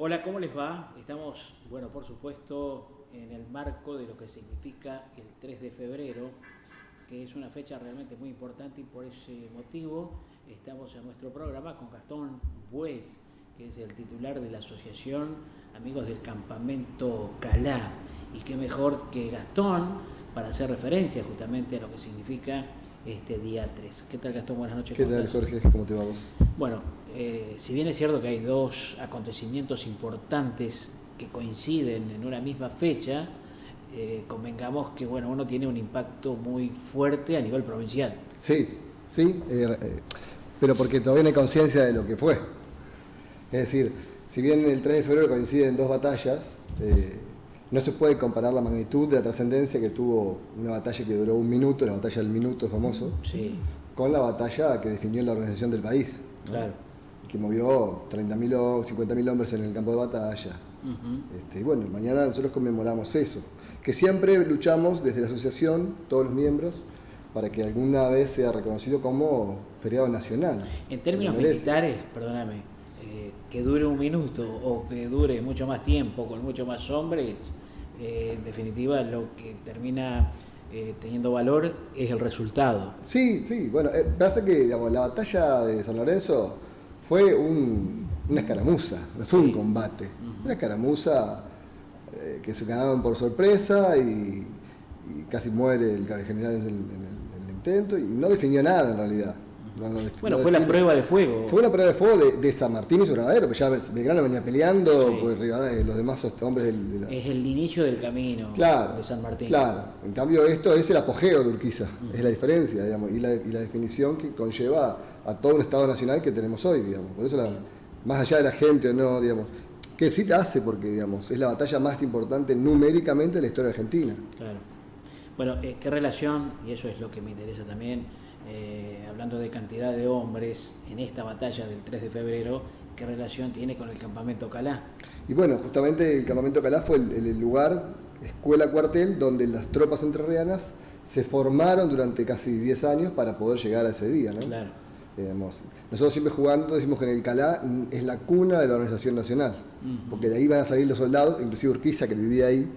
Hola, ¿cómo les va? Estamos, bueno, por supuesto, en el marco de lo que significa el 3 de febrero, que es una fecha realmente muy importante, y por ese motivo estamos en nuestro programa con Gastón Buet, que es el titular de la asociación Amigos del Campamento Calá. Y qué mejor que Gastón para hacer referencia justamente a lo que significa este día 3. ¿Qué tal, Gastón? Buenas noches. ¿Qué tal, Jorge? ¿Cómo te vamos? Bueno, si bien es cierto que hay dos acontecimientos importantes que coinciden en una misma fecha, convengamos que bueno, uno tiene un impacto muy fuerte a nivel provincial. Sí, pero porque todavía no hay conciencia de lo que fue. Es decir, si bien el 3 de febrero coincide en dos batallas, no se puede comparar la magnitud de la trascendencia que tuvo una batalla que duró un minuto, la batalla del minuto famoso, sí, con la batalla que definió la organización del país, ¿no? Claro. Que movió 30.000 o 50.000 hombres en el campo de batalla. Y bueno, mañana nosotros conmemoramos eso, que siempre luchamos desde la asociación, todos los miembros, para que alguna vez sea reconocido como feriado nacional. En términos militares, perdóname, que dure un minuto o que dure mucho más tiempo, con mucho más hombres, en definitiva lo que termina teniendo valor es el resultado. Sí, bueno, pasa que digamos, la batalla de San Lorenzo fue una escaramuza, no fue un combate, una escaramuza que se ganaron por sorpresa y casi muere el general en el intento y no definió nada en realidad. Bueno, fue la prueba de fuego. Fue una prueba de fuego de San Martín y su granadero, porque ya Belgrano venía peleando, pues los demás hombres Es el inicio del camino de San Martín. Claro, en cambio esto es el apogeo de Urquiza, es la diferencia, digamos, y la definición que conlleva a todo un Estado nacional que tenemos hoy, digamos. Por eso, más allá de la gente o no, digamos, que sí te hace, porque digamos, es la batalla más importante numéricamente de la historia argentina. Claro. Bueno, ¿qué relación, y eso es lo que me interesa también, hablando de cantidad de hombres en esta batalla del 3 de febrero, qué relación tiene con el campamento Calá? Y bueno, justamente el campamento Calá fue el lugar, escuela cuartel, donde las tropas entrerrianas se formaron durante casi 10 años para poder llegar a ese día, ¿no? Claro. Nosotros siempre jugando decimos que en el Calá es la cuna de la organización nacional, porque de ahí van a salir los soldados, inclusive Urquiza, que vivía ahí,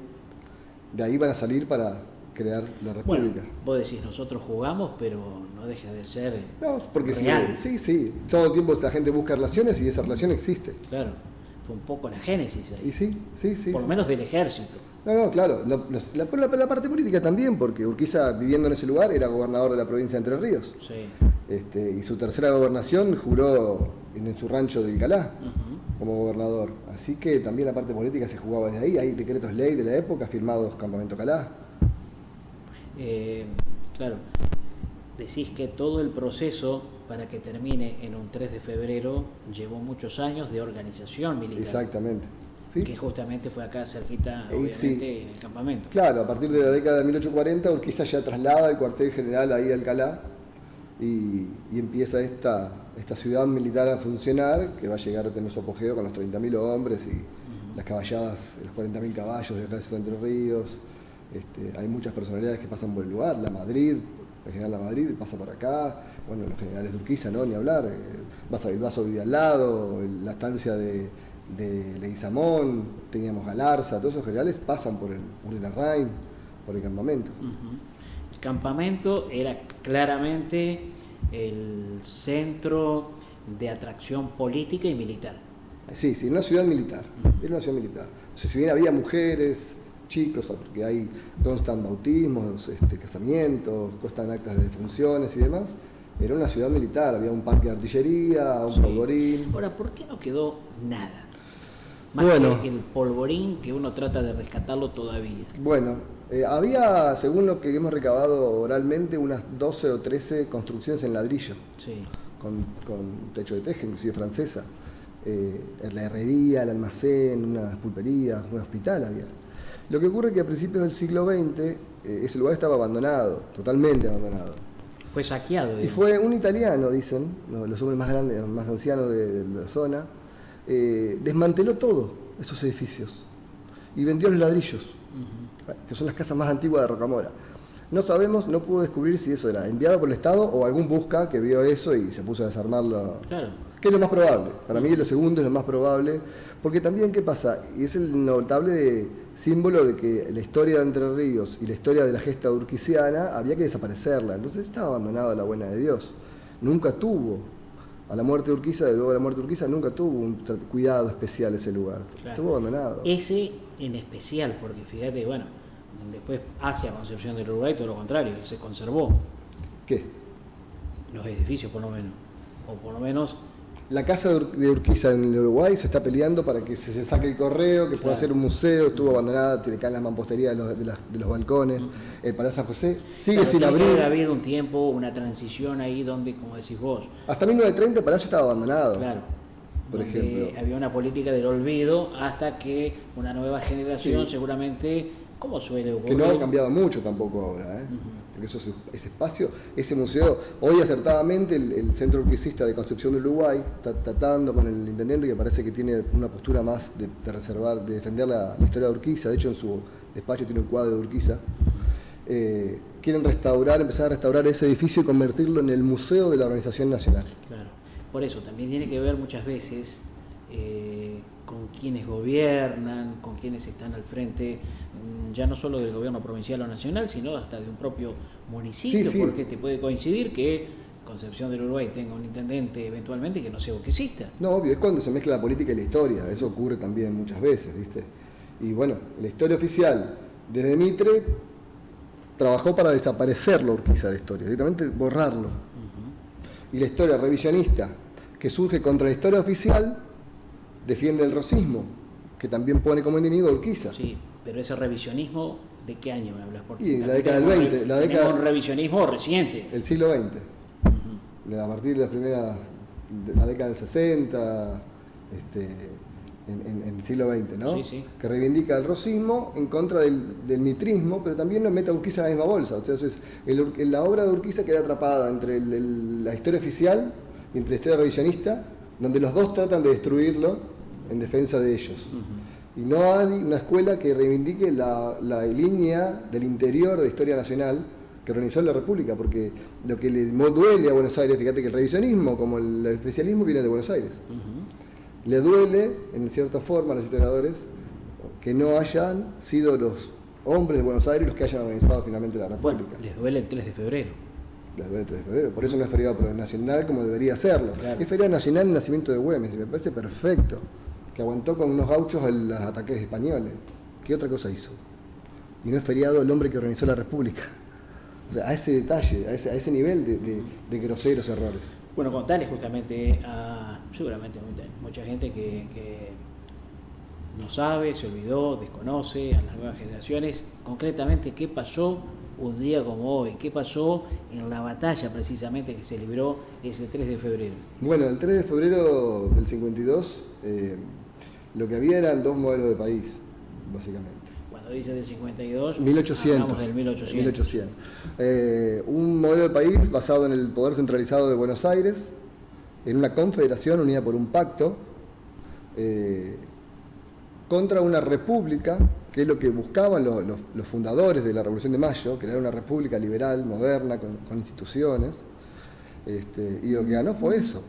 de ahí van a salir para crear la república. Bueno, vos decís, nosotros jugamos, pero no deja de ser No, porque real. Sí, todo el tiempo la gente busca relaciones y esa relación existe. Claro, fue un poco la génesis ahí. Y sí. Por lo menos del ejército. No, claro, la parte política también, porque Urquiza, viviendo en ese lugar, era gobernador de la provincia de Entre Ríos. Sí. Y su tercera gobernación juró en su rancho del Calá como gobernador. Así que también la parte política se jugaba desde ahí. Hay decretos ley de la época firmados Campamento Calá. Claro, decís que todo el proceso para que termine en un 3 de febrero llevó muchos años de organización militar. Exactamente. ¿Sí? Que justamente fue acá cerquita, obviamente, en el campamento. Claro, a partir de la década de 1840 Urquiza ya traslada el cuartel general ahí al Calá y empieza esta ciudad militar a funcionar, que va a llegar a tener su apogeo con los 30.000 hombres y las caballadas, los 40.000 caballos del ejército de Entre Ríos. Hay muchas personalidades que pasan por el lugar, el general La Madrid pasa por acá, bueno, los generales de Urquiza, no, ni hablar, el Vaso vivía al lado, la estancia de Leguizamón, teníamos Galarza, todos esos generales pasan por el Larraín, por el campamento. El campamento era claramente el centro de atracción política y militar. Sí, era una ciudad militar, O sea, si bien había mujeres, chicos, porque ahí constan bautismos, casamientos, constan actas de defunciones y demás, era una ciudad militar, había un parque de artillería, un polvorín. Ahora, ¿por qué no quedó nada? Más que el polvorín que uno trata de rescatarlo todavía. Bueno, había, según lo que hemos recabado oralmente, unas 12 o 13 construcciones en ladrillo, con techo de teja, inclusive francesa. La herrería, el almacén, unas pulperías, un hospital había. Lo que ocurre es que a principios del siglo XX ese lugar estaba abandonado, totalmente abandonado. Fue saqueado. Y fue un italiano, dicen, los hombres más grandes, más ancianos de la zona, desmanteló todos esos edificios y vendió los ladrillos, que son las casas más antiguas de Rocamora. No sabemos, no pudo descubrir si eso era enviado por el Estado o algún busca que vio eso y se puso a desarmarlo. Claro. Que es lo más probable. Para mí lo segundo es lo más probable. Porque también, ¿qué pasa? Y es el notable símbolo de que la historia de Entre Ríos y la historia de la gesta urquiziana había que desaparecerla. Entonces estaba abandonado a la buena de Dios. Nunca tuvo, a la muerte de Urquiza, luego de la muerte de Urquiza, nunca tuvo un cuidado especial ese lugar. Claro. Estuvo abandonado. Ese en especial, porque fíjate, bueno, después hacia Concepción del Uruguay, todo lo contrario, se conservó. ¿Qué? Los edificios, por lo menos. O por lo menos. La casa de Urquiza en el Uruguay se está peleando para que se saque el correo, que pueda ser un museo, estuvo abandonada, le caen las mamposterías de los balcones. El Palacio San José sigue sin abrir. Ha habido un tiempo, una transición ahí donde, como decís vos. Hasta 1930 el Palacio estaba abandonado. Claro. Por ejemplo. Había una política del olvido hasta que una nueva generación seguramente, como suele ocurrir. Que no ha cambiado mucho tampoco ahora, porque ese espacio, ese museo, hoy acertadamente el Centro Urquicista de Concepción del Uruguay está tratando con el intendente, que parece que tiene una postura más de reservar, de defender la historia de Urquiza. De hecho, en su despacho tiene un cuadro de Urquiza. Quieren empezar a restaurar ese edificio y convertirlo en el museo de la Organización Nacional. Claro, por eso también tiene que ver muchas veces con quienes gobiernan, con quienes están al frente, ya no solo del gobierno provincial o nacional, sino hasta de un propio municipio, porque te puede coincidir que Concepción del Uruguay tenga un intendente eventualmente que no sea urquicista. No, obvio, es cuando se mezcla la política y la historia, eso ocurre también muchas veces, ¿viste? Y bueno, la historia oficial desde Mitre trabajó para desaparecer la Urquiza de la historia, directamente borrarlo. Y la historia revisionista, que surge contra la historia oficial, defiende el rosismo, que también pone como enemigo a Urquiza. Sí, pero ese revisionismo, ¿de qué año me hablas? Porque y la década del 20. Un revisionismo reciente. El siglo XX. A partir de la década del 60, en el siglo XX, ¿no? Sí, sí. Que reivindica el rosismo en contra del mitrismo, pero también nos mete a Urquiza en la misma bolsa. O sea, la obra de Urquiza queda atrapada entre la historia oficial y entre la historia revisionista, donde los dos tratan de destruirlo en defensa de ellos. Y no hay una escuela que reivindique la línea del interior de historia nacional que organizó la República, porque lo que le duele a Buenos Aires, fíjate que el revisionismo como el especialismo viene de Buenos Aires. Le duele, en cierta forma, a los historiadores que no hayan sido los hombres de Buenos Aires los que hayan organizado finalmente la República. Bueno, les duele el 3 de febrero. Les duele el 3 de febrero, por eso no es feriado nacional como debería serlo. Claro. Es feriado nacional el nacimiento de Güemes, y me parece perfecto, que aguantó con unos gauchos los ataques españoles. ¿Qué otra cosa hizo? Y no es feriado el hombre que organizó la República. O sea, a ese detalle, a ese nivel de groseros errores. Bueno, contarles justamente a seguramente mucha gente que no sabe, se olvidó, desconoce, a las nuevas generaciones, concretamente qué pasó un día como hoy, qué pasó en la batalla precisamente que se libró ese 3 de febrero. Bueno, el 3 de febrero del 52, lo que había eran dos modelos de país, básicamente. Cuando dice del 52, 1800, hablamos del 1800. Un modelo de país basado en el poder centralizado de Buenos Aires, en una confederación unida por un pacto, contra una república, que es lo que buscaban los fundadores de la Revolución de Mayo, crear una república liberal, moderna, con instituciones, y lo que ganó fue eso,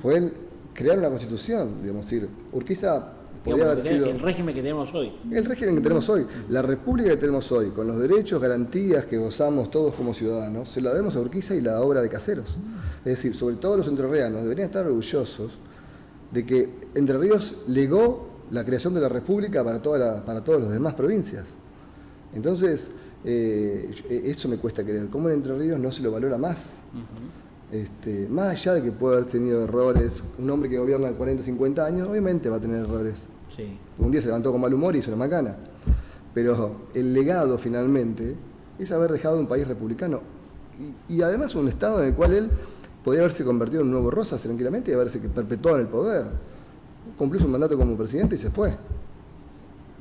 fue crear una constitución, digamos, decir, Urquiza podría haber sido el régimen que tenemos hoy. El régimen que tenemos hoy, la república que tenemos hoy, con los derechos, garantías que gozamos todos como ciudadanos, se la debemos a Urquiza y la obra de Caseros. Es decir, sobre todo los entrerrianos deberían estar orgullosos de que Entre Ríos legó la creación de la república para todas las demás provincias. Entonces, eso me cuesta creer. ¿Cómo en Entre Ríos no se lo valora más? Más allá de que puede haber tenido errores, un hombre que gobierna 40, 50 años, obviamente va a tener errores. Sí. Un día se levantó con mal humor y hizo una macana. Pero el legado finalmente es haber dejado un país republicano y además un estado en el cual él podría haberse convertido en un nuevo Rosas tranquilamente y haberse perpetuado en el poder. Cumplió su mandato como presidente y se fue.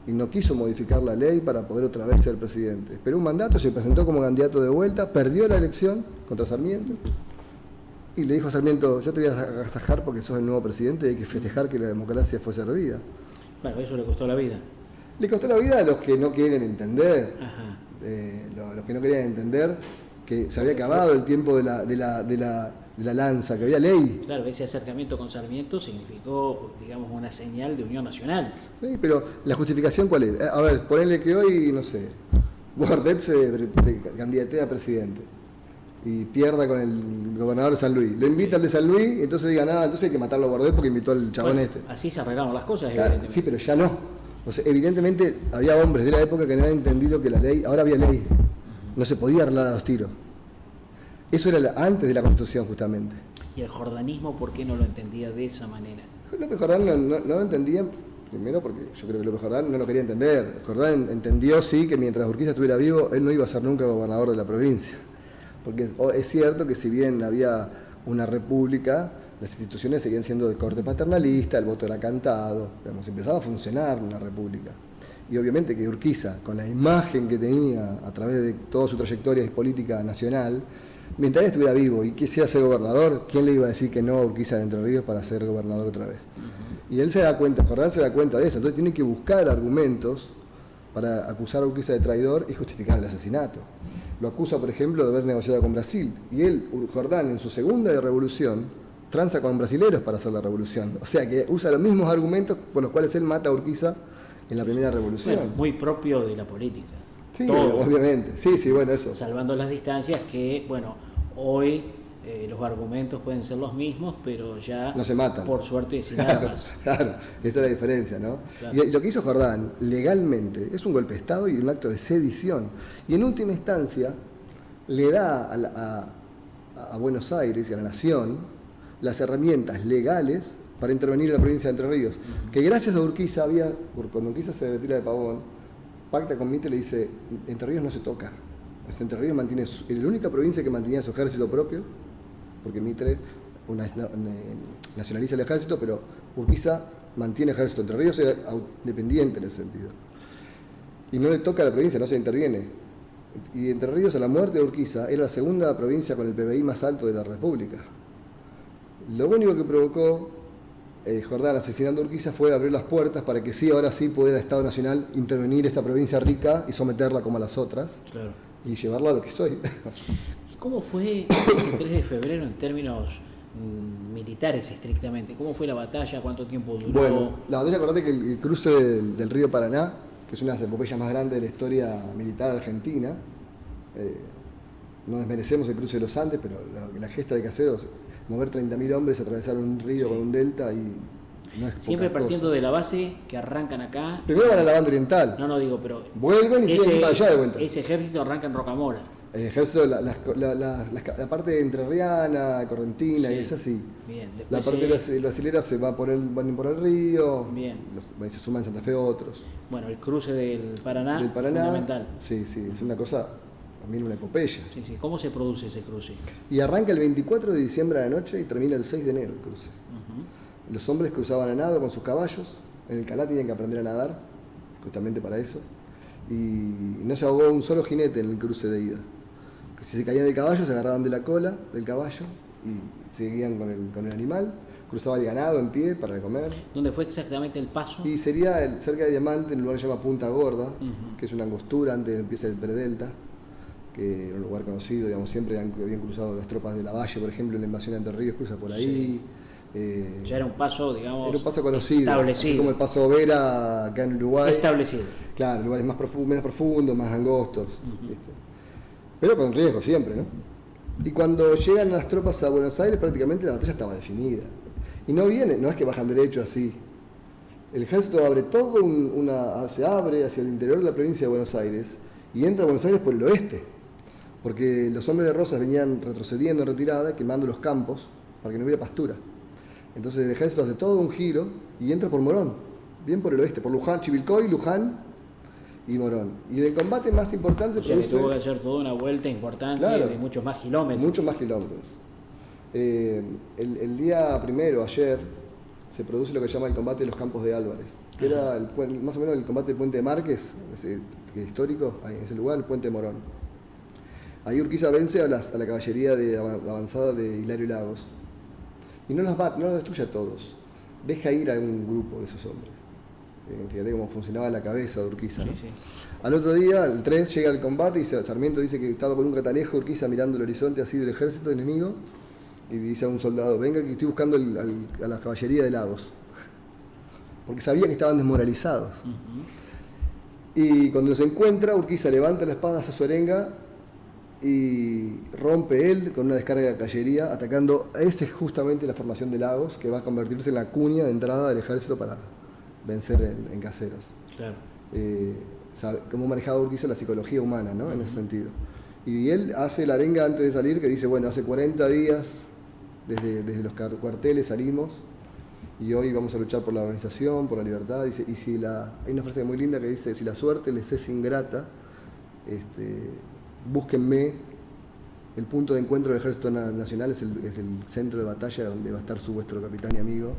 Y no quiso modificar la ley para poder otra vez ser presidente. Esperó un mandato, se presentó como candidato de vuelta, perdió la elección contra Sarmiento y le dijo a Sarmiento: yo te voy a agasajar porque sos el nuevo presidente y hay que festejar que la democracia fue servida. Bueno, eso le costó la vida. Le costó la vida a los que no quieren entender. Ajá. Los que no querían entender que se había acabado el tiempo de la lanza, que había ley. Claro, ese acercamiento con Sarmiento significó, digamos, una señal de unión nacional. Sí, pero la justificación, ¿cuál es? A ver, ponele que hoy, no sé, Bordet se candidatea a presidente y pierda con el gobernador de San Luis. Lo invita al de San Luis y entonces digan, entonces hay que matarlo a Bordet porque invitó al chabón este. Así se arreglaron las cosas, Claro, evidentemente. sí, pero ya no. O sea, evidentemente había hombres de la época que no habían entendido que la ley, ahora había ley. No se podía arreglar a 2 tiros. Eso era antes de la Constitución, justamente. ¿Y el jordanismo por qué no lo entendía de esa manera? López Jordán no lo entendía, primero porque yo creo que López Jordán no lo quería entender. Jordán entendió, sí, que mientras Urquiza estuviera vivo, él no iba a ser nunca gobernador de la provincia. Porque es cierto que si bien había una república, las instituciones seguían siendo de corte paternalista, el voto era cantado, digamos, empezaba a funcionar una república. Y obviamente que Urquiza, con la imagen que tenía a través de toda su trayectoria política nacional, mientras él estuviera vivo y quisiera ser gobernador, ¿quién le iba a decir que no a Urquiza de Entre Ríos para ser gobernador otra vez? Y él se da cuenta, Jordán se da cuenta de eso, entonces tiene que buscar argumentos para acusar a Urquiza de traidor y justificar el asesinato. Lo acusa, por ejemplo, de haber negociado con Brasil. Y él, Jordán, en su segunda revolución, tranza con brasileros para hacer la revolución. O sea que usa los mismos argumentos por los cuales él mata a Urquiza en la primera revolución. Bueno, muy propio de la política. Sí, todo, obviamente. Sí, bueno, eso. Salvando las distancias que, bueno, hoy los argumentos pueden ser los mismos, pero ya no se matan. Por suerte sin armas. Claro, esa es la diferencia, ¿no? Claro. Y lo que hizo Jordán legalmente es un golpe de Estado y un acto de sedición. Y en última instancia le da a Buenos Aires y a la Nación las herramientas legales para intervenir en la provincia de Entre Ríos. Que gracias a Urquiza cuando Urquiza se retira de Pavón, pacta con Mitre y le dice, Entre Ríos no se toca. Entre Ríos es la única provincia que mantenía su ejército propio, porque Mitre nacionaliza el ejército, pero Urquiza mantiene ejército. Entre Ríos era independiente en ese sentido. Y no le toca a la provincia, no se interviene. Y Entre Ríos, a la muerte de Urquiza, era la segunda provincia con el PBI más alto de la República. Lo único que provocó Jordán asesinando a Urquiza fue abrir las puertas para que sí, ahora sí pudiera el Estado Nacional intervenir esta provincia rica y someterla como a las otras. Claro. Y llevarla a lo que soy. ¿Cómo fue ese 3 de febrero en términos militares estrictamente? ¿Cómo fue la batalla? ¿Cuánto tiempo duró? Bueno, la batalla, acordate que el cruce del río Paraná, que es una de las epopeyas más grandes de la historia militar argentina, no desmerecemos el cruce de los Andes, pero la gesta de Caseros, mover 30.000 hombres, atravesar un río con un delta y no es siempre partiendo de la base que arrancan acá. Primero van a la banda oriental. No digo, pero vuelven y tienen que ir para allá de vuelta. Ese ejército arranca en Rocamora. El ejército, la parte entrerriana, correntina, sí. Y es así. Bien. La parte brasilera se va van por el río. Bien. Se suman en Santa Fe otros. Bueno, el cruce del Paraná, fundamental. Sí, es una cosa, también una epopeya. Sí. ¿Cómo se produce ese cruce? Y arranca el 24 de diciembre a la noche y termina el 6 de enero el cruce. Los hombres cruzaban a nado con sus caballos, en el Calá tenían que aprender a nadar, justamente para eso, y no se ahogó un solo jinete en el cruce de ida. Si se caían del caballo, se agarraban de la cola del caballo y seguían con el animal, cruzaba el ganado en pie para comer. ¿Dónde fue exactamente el paso? Y sería cerca de Diamante, en un lugar que se llama Punta Gorda, que es una angostura antes de que empiece el predelta, que era un lugar conocido, digamos, siempre habían cruzado las tropas de Lavalle, por ejemplo, en la invasión de Entre Ríos, cruza por ahí. Sí. Ya era un paso, digamos, era un paso conocido, establecido. Así como el paso Vera acá en Uruguay. Establecido. Claro, lugares menos profundos, más angostos. ¿Viste? Pero con riesgo siempre, ¿no? Y cuando llegan las tropas a Buenos Aires, prácticamente la batalla estaba definida. Y no es que bajan derecho así. El ejército abre se abre hacia el interior de la provincia de Buenos Aires y entra a Buenos Aires por el oeste. Porque los hombres de Rosas venían retrocediendo en retirada, quemando los campos para que no hubiera pastura. Entonces el ejército hace todo un giro y entra por Morón, bien por el oeste, por Luján, Chivilcoy, Luján y Morón. Y el combate más importante se produce... tuvo que hacer toda una vuelta importante, claro, de muchos más kilómetros. Muchos más kilómetros. El día primero, ayer, se produce lo que se llama el combate de los Campos de Álvarez, que era más o menos el combate del Puente de Márquez, que es histórico, en ese lugar, el Puente de Morón. Ahí Urquiza vence a la caballería de avanzada de Hilario Lagos. Y no los destruye a todos, deja ir a un grupo de esos hombres. Fíjate cómo funcionaba la cabeza de Urquiza, ¿no? Sí, sí. Al otro día, el 3, llega al combate y Sarmiento dice que estaba con un catalejo, Urquiza mirando el horizonte así del ejército enemigo, y dice a un soldado, venga que estoy buscando a la caballería de Lagos. Porque sabía que estaban desmoralizados. Y cuando los encuentra, Urquiza levanta la espada hacia su arenga y rompe él con una descarga de caballería, atacando. Esa es justamente la formación de Lagos, que va a convertirse en la cuña de entrada del ejército para vencer en Caseros. Claro. Cómo manejaba Urquiza la psicología humana, ¿no? En ese sentido. Y él hace la arenga antes de salir, que dice, bueno, hace 40 días desde los cuarteles salimos y hoy vamos a luchar por la organización, por la libertad. Dice, y si hay una frase muy linda que dice, si la suerte les es ingrata, búsquenme. El punto de encuentro del Ejército Nacional es el centro de batalla donde va a estar vuestro capitán y amigo.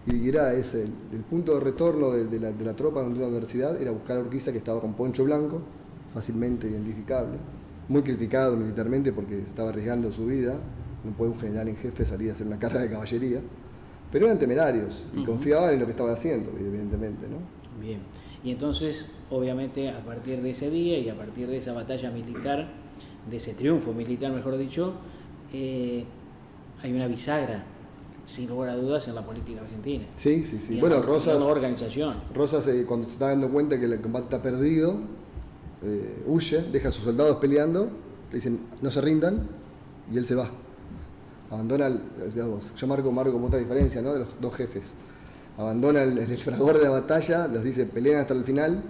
Y era ese, el punto de retorno de la tropa de la universidad era buscar a Urquiza, que estaba con poncho blanco, fácilmente identificable, muy criticado militarmente porque estaba arriesgando su vida. No puede un general en jefe salir a hacer una carga de caballería, pero eran temerarios y confiaban en lo que estaban haciendo, evidentemente, ¿no? Bien, y entonces, obviamente, a partir de ese día y a partir de esa batalla militar, de ese triunfo militar, mejor dicho, hay una bisagra, sin lugar a dudas, en la política argentina. Sí, sí, sí. Y Bueno, en Rosas, la organización. Rosas cuando se está dando cuenta que el combate está perdido, huye, deja a sus soldados peleando, le dicen no se rindan, y él se va. Abandona, digamos, yo marco como otra diferencia, ¿no? De los dos jefes. Abandona el fragor de la batalla, los dice pelean hasta el final,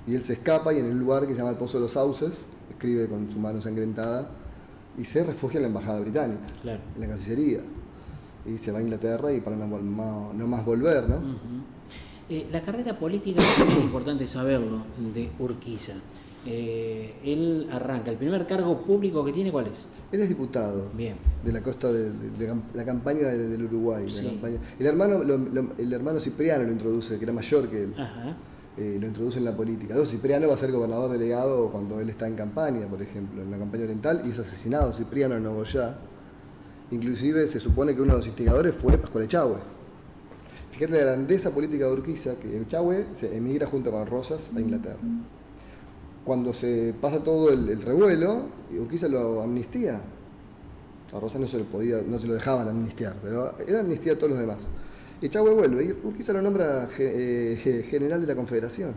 y él se escapa y en un lugar que se llama el Pozo de los Sauces, escribe con su mano ensangrentada y se refugia en la embajada británica, Claro. en la Cancillería. Y se va a Inglaterra y para no más volver, ¿no? La carrera política, es muy importante saberlo, de Urquiza. Él arranca, el primer cargo público que tiene, ¿cuál es? Él es diputado. Bien. De la costa de la campaña del Uruguay. Sí. La campaña. El hermano Cipriano lo introduce, que era mayor que él. Ajá. Lo introduce en la política. Cipriano va a ser gobernador delegado cuando él está en campaña, por ejemplo, en la campaña oriental, y es asesinado Cipriano en Nogoyá. Inclusive se supone que uno de los instigadores fue Pascual Echagüe. Fíjate la grandeza política de Urquiza, que Echagüe se emigra junto con Rosas a Inglaterra. Cuando se pasa todo el revuelo, Urquiza lo amnistía. A Rosas no se lo dejaban amnistiar, pero era amnistía a todos los demás. Echagüe vuelve y Urquiza lo nombra general de la Confederación.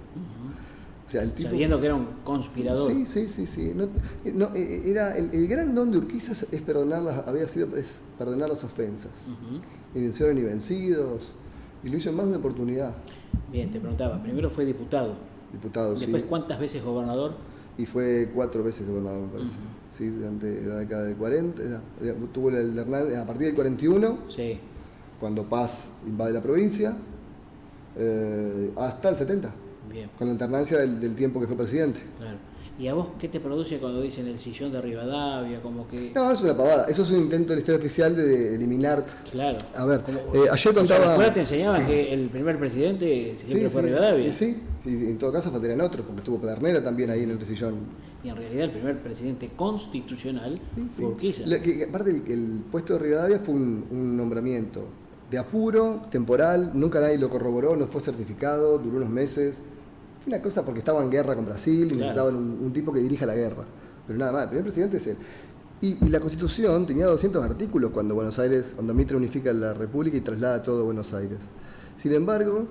O sea, el tipo, sabiendo que era un conspirador. Sí. Era el gran don de Urquiza es perdonar las ofensas. Ni vencieron ni vencidos. Y lo hizo en más de una oportunidad. Bien, te preguntaba, primero fue diputado. Diputado, Después, sí. ¿cuántas veces gobernador? Y fue 4 veces gobernador, me parece. Sí, durante la década del 40. Tuvo el de Hernández a partir del 41, Sí. cuando Paz invade la provincia, hasta el 70. Bien, Con la alternancia del tiempo que fue presidente. claro. ¿Y a vos qué te produce cuando dicen el sillón de Rivadavia? Como que... No, eso es una pavada. Eso es un intento de la historia oficial de eliminar. Claro. A ver, Como, ayer o sea, contaba. la escuela te enseñaba que el primer presidente siempre fue Rivadavia. Sí, y en todo caso faltarían otros, porque estuvo Pedernera también ahí en el sillón. Y en realidad el primer presidente constitucional fue Urquiza. Aparte, el puesto de Rivadavia fue un nombramiento de apuro, temporal, nunca nadie lo corroboró, no fue certificado, duró unos meses. Fue una cosa porque estaba en guerra con Brasil y necesitaban un tipo que dirija la guerra. Pero nada más, el primer presidente es él. Y la Constitución tenía 200 artículos cuando Mitre unifica la República y traslada todo a Buenos Aires. Sin embargo,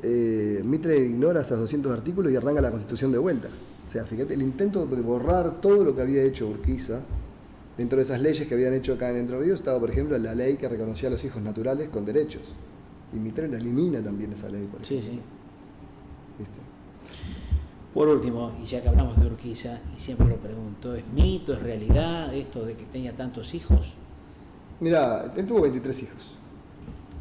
Mitre ignora esos 200 artículos y arranca la Constitución de vuelta. O sea, fíjate, el intento de borrar todo lo que había hecho Urquiza, dentro de esas leyes que habían hecho acá en Entre Ríos, estaba, por ejemplo, la ley que reconocía a los hijos naturales con derechos. Y Mitre la elimina también esa ley, por ejemplo. Sí. ¿Viste? Por último, y ya que hablamos de Urquiza, y siempre lo pregunto, ¿es mito, es realidad esto de que tenía tantos hijos? Mirá, él tuvo 23 hijos.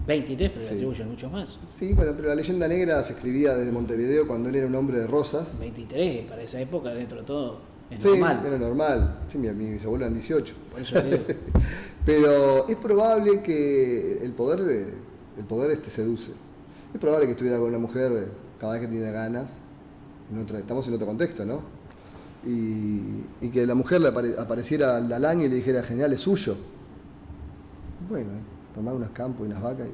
23, pero le Sí. atribuyen muchos más. Sí, bueno, pero la leyenda negra se escribía desde Montevideo cuando él era un hombre de Rosas. 23, para esa época, dentro de todo, es Sí, normal. era normal. Sí, mis abuelos eran 18. Por eso digo, Pero es probable que el poder seduce. Es probable que estuviera con una mujer cada vez que tiene ganas. Estamos en otro contexto, ¿no? Y que la mujer le apareciera al año y le dijera, general, es suyo. Bueno, tomar unos campos y unas vacas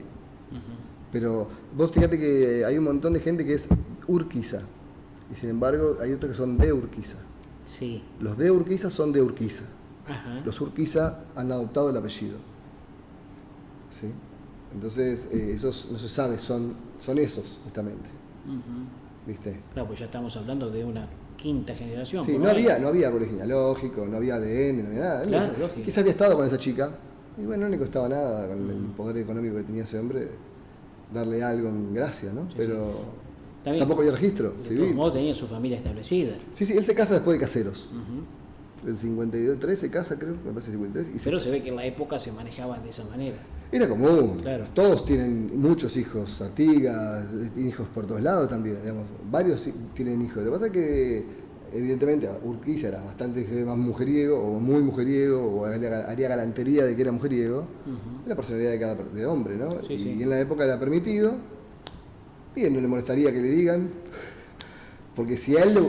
Pero vos fíjate que hay un montón de gente que es Urquiza, y sin embargo hay otros que son de Urquiza. Sí. Los de Urquiza son de Urquiza. Ajá. Los Urquiza han adoptado el apellido. ¿Sí? Entonces, esos no se sabe, son esos justamente. ¿Viste? Claro, pues ya estamos hablando de una quinta generación. Sí, no había árbol genealógico, no había ADN, no había nada. Claro, lógico. Quizás había estado con esa chica, y bueno, no le costaba nada con el poder económico que tenía ese hombre, darle algo en gracia, ¿no? Sí, pero también, tampoco había registro de civil. todos modos tenía su familia establecida. Sí, él se casa después de Caseros. Ujú. El 53 se casa, creo, me parece 53. Pero se ve que en la época se manejaban de esa manera. Era común. Claro. Todos tienen muchos hijos, Artigas, hijos por todos lados también, digamos. Varios tienen hijos. Lo que pasa es que, evidentemente, Urquiza era bastante más mujeriego, o muy mujeriego, o haría galantería de que era mujeriego. Es la personalidad de cada hombre, ¿no? Sí, sí. Y en la época era permitido. Bien, no le molestaría que le digan. Porque si a él,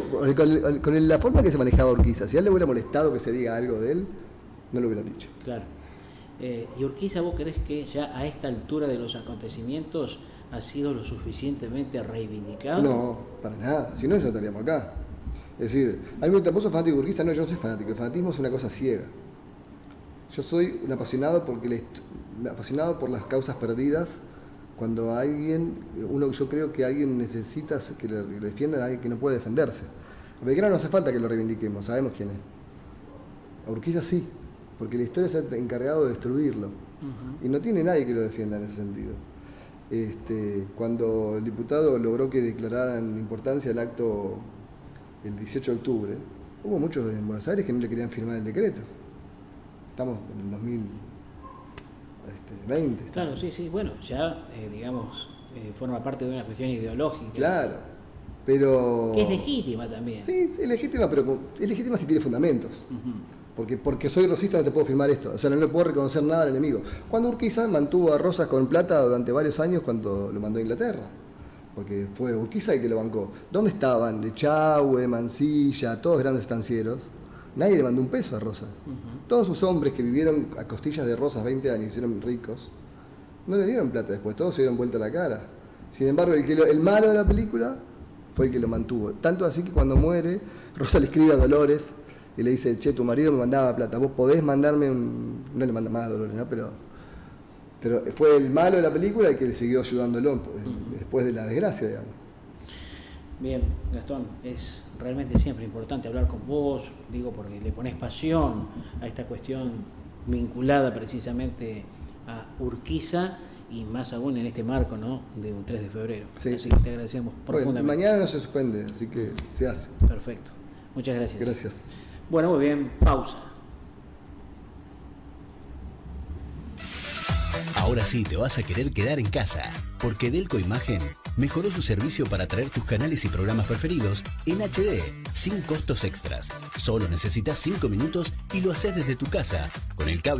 con la forma que se manejaba Urquiza, si a él le hubiera molestado que se diga algo de él, no lo hubiera dicho. Claro. ¿Y Urquiza, vos crees que ya a esta altura de los acontecimientos ha sido lo suficientemente reivindicado? No, para nada. Si no, ya estaríamos acá. Es decir, a mí me gusta, ¿vos sos fanático de Urquiza? No, yo soy fanático. El fanatismo es una cosa ciega. Yo soy un apasionado apasionado por las causas perdidas. Cuando yo creo que alguien necesita que le defiendan a alguien que no puede defenderse. A Belgrano no hace falta que lo reivindiquemos, sabemos quién es. A Urquiza sí, porque la historia se ha encargado de destruirlo. Y no tiene nadie que lo defienda en ese sentido. Cuando el diputado logró que declararan importancia el acto el 18 de octubre, hubo muchos en Buenos Aires que no le querían firmar el decreto. Estamos en el 2020. Claro, sí, bueno, ya, forma parte de una cuestión ideológica. Claro, pero... Que es legítima también. Sí, es legítima, pero es legítima si tiene fundamentos. Porque soy rosista no te puedo firmar esto, o sea, no le puedo reconocer nada al enemigo. Cuando Urquiza mantuvo a Rosas con plata durante varios años cuando lo mandó a Inglaterra, porque fue Urquiza el que lo bancó. ¿Dónde estaban? Echagüe, Mansilla, todos grandes estancieros. Nadie le mandó un peso a Rosas. Todos sus hombres que vivieron a costillas de Rosas 20 años y hicieron ricos, no le dieron plata después, todos se dieron vuelta la cara. Sin embargo, el malo de la película fue el que lo mantuvo. Tanto así que cuando muere, Rosa le escribe a Dolores y le dice, che, tu marido me mandaba plata, vos podés mandarme un... No le manda más a Dolores, ¿no? Pero fue el malo de la película el que le siguió ayudándolo después de la desgracia, digamos. Bien, Gastón, es realmente siempre importante hablar con vos, porque le pones pasión a esta cuestión vinculada precisamente a Urquiza y más aún en este marco, ¿no?, de un 3 de febrero. Sí. Así que te agradecemos profundamente. Bueno, mañana no se suspende, así que se hace. Perfecto. Muchas gracias. Gracias. Bueno, muy bien, pausa. Ahora sí te vas a querer quedar en casa, porque Delco Imagen mejoró su servicio para traer tus canales y programas preferidos en HD, sin costos extras. Solo necesitas 5 minutos y lo haces desde tu casa, con el cable